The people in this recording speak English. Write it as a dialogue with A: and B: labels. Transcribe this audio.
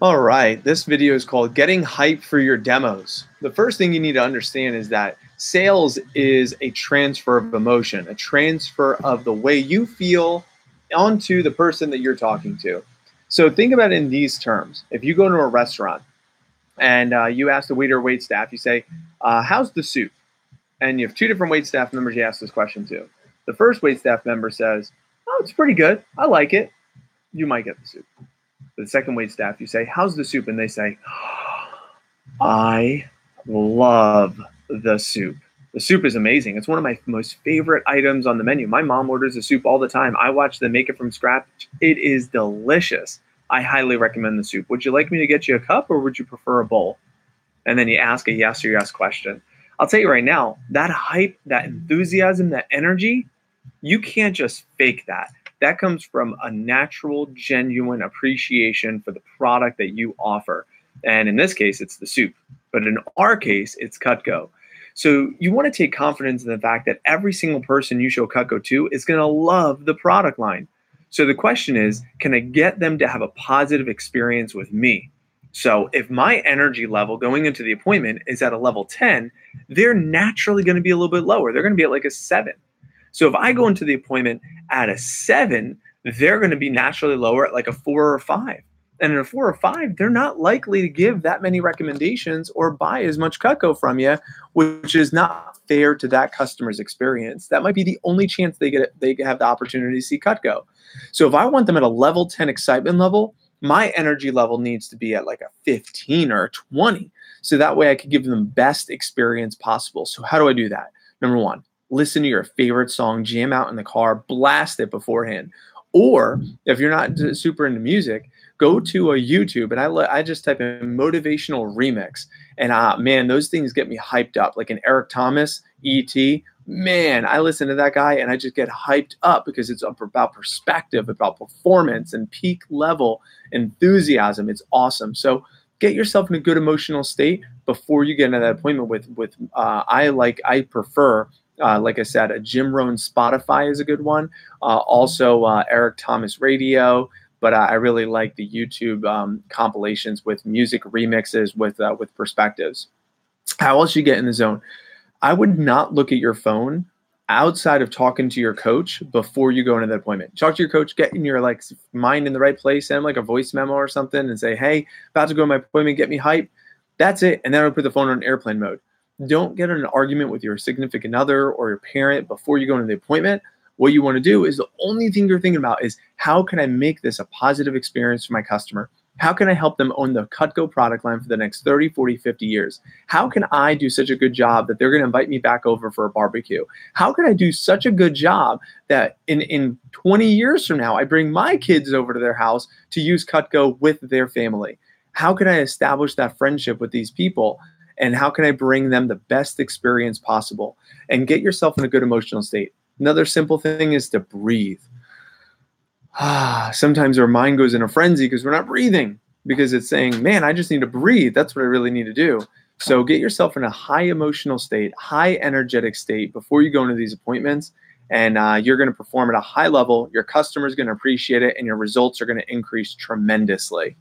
A: All right, this video is called Getting Hype for Your Demos. The first thing you need to understand is that sales is a transfer of emotion, a transfer of the way you feel onto the person that you're talking to. So think about it in these terms. If you go to a restaurant and you ask the waiter or wait staff, you say, how's the soup? And you have two different wait staff members you ask this question to. The first wait staff member says, oh, it's pretty good. I like it. You might get the soup. The second wait staff, you say, how's the soup? And they say, I love the soup. The soup is amazing. It's one of my most favorite items on the menu. My mom orders the soup all the time. I watch them make it from scratch. It is delicious. I highly recommend the soup. Would you like me to get you a cup or would you prefer a bowl? And then you ask a yes or yes question. I'll tell you right now, that hype, that enthusiasm, that energy, you can't just fake that. That comes from a natural, genuine appreciation for the product that you offer. And in this case, it's the soup. But in our case, it's Cutco. So you want to take confidence in the fact that every single person you show Cutco to is going to love the product line. So the question is, can I get them to have a positive experience with me? So if my energy level going into the appointment is at a level 10, they're naturally going to be a little bit lower. They're going to be at like a 7. So if I go into the appointment at a 7, they're going to be naturally lower at like a 4 or 5. And in a 4 or 5, they're not likely to give that many recommendations or buy as much Cutco from you, which is not fair to that customer's experience. That might be the only chance they have the opportunity to see Cutco. So if I want them at a level 10 excitement level, my energy level needs to be at like a 15 or a 20. So that way I could give them the best experience possible. So how do I do that? Number one, listen to your favorite song, jam out in the car, blast it beforehand. Or if you're not super into music, go to a YouTube and I just type in motivational remix. And man, those things get me hyped up. Like an Eric Thomas, E.T., man, I listen to that guy and I just get hyped up because it's about perspective, about performance and peak level enthusiasm. It's awesome. So get yourself in a good emotional state before you get into that appointment with I prefer like I said, a Jim Rohn Spotify is a good one. Also, Eric Thomas Radio. But I really like the YouTube compilations with music remixes with perspectives. How else you get in the zone? I would not look at your phone outside of talking to your coach before you go into that appointment. Talk to your coach, get in your mind in the right place, send like a voice memo or something and say, hey, about to go to my appointment, get me hyped. That's it. And then I'll put the phone on airplane mode. Don't get in an argument with your significant other or your parent before you go into the appointment. What you want to do is the only thing you're thinking about is how can I make this a positive experience for my customer? How can I help them own the Cutco product line for the next 30, 40, 50 years? How can I do such a good job that they're going to invite me back over for a barbecue? How can I do such a good job that in 20 years from now, I bring my kids over to their house to use Cutco with their family? How can I establish that friendship with these people? And how can I bring them the best experience possible? And get yourself in a good emotional state. Another simple thing is to breathe. Sometimes our mind goes in a frenzy because we're not breathing, because it's saying, man, I just need to breathe. That's what I really need to do. So get yourself in a high emotional state, high energetic state before you go into these appointments, and you're going to perform at a high level. Your customer's going to appreciate it, and your results are going to increase tremendously.